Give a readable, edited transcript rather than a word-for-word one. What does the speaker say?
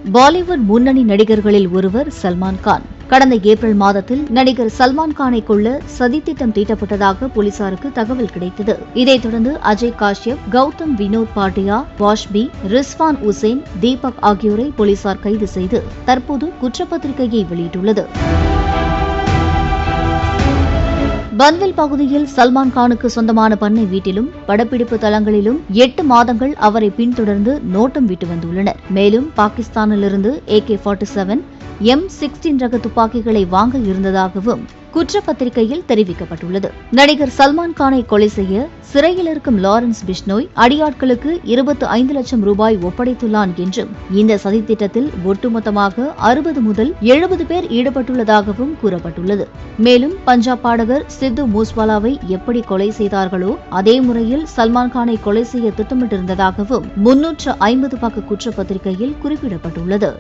பாலிவுட் முன்னணி நடிகர்களில் ஒருவர் சல்மான் கான். கடந்த ஏப்ரல் மாதத்தில் நடிகர் சல்மான் கானை கொல்ல சதித்திட்டம் தீட்டப்பட்டதாக போலீசாருக்கு தகவல் கிடைத்தது. இதைத் தொடர்ந்து அஜய் காஷ்யப், கௌதம் வினோத் பாட்டியா, வாஷ்பி, ரிஸ்வான் உசேன், தீபக் ஆகியோரை போலீசார் கைது செய்து தற்போது குற்றப்பத்திரிகையை வெளியிட்டுள்ளது. பன்வெல் பகுதியில் சல்மான் கானுக்கு சொந்தமான பண்ணை வீட்டிலும் படப்பிடிப்பு தளங்களிலும் 8 மாதங்கள் அவரை பின்தொடர்ந்து நோட்டம் விட்டு வந்துள்ளனர். மேலும் பாகிஸ்தானிலிருந்து AK-47, M16 ரக துப்பாக்கிகளை வாங்க இருந்ததாகவும் குற்றப்பத்திரிகையில் தெரிவிக்கப்பட்டுள்ளது. நடிகர் சல்மான் கானை கொலை செய்ய சிறையில் இருக்கும் லாரன்ஸ் பிஷ்னோய் அடியாட்களுக்கு 25 லட்சம் ரூபாய் ஒப்படைத்துள்ளான் என்றும், இந்த சதித்திட்டத்தில் ஒட்டுமொத்தமாக 60 முதல் 70 பேர் ஈடுபட்டுள்ளதாகவும் கூறப்பட்டுள்ளது. மேலும் பஞ்சாப் பாடகர் சித்து மூஸ்வாலாவை எப்படி கொலை செய்தார்களோ அதே முறையில் சல்மான் கானை கொலை செய்ய திட்டமிட்டிருந்ததாகவும் 350 பக்க குற்றப்பத்திரிகையில் குறிப்பிடப்பட்டுள்ளது.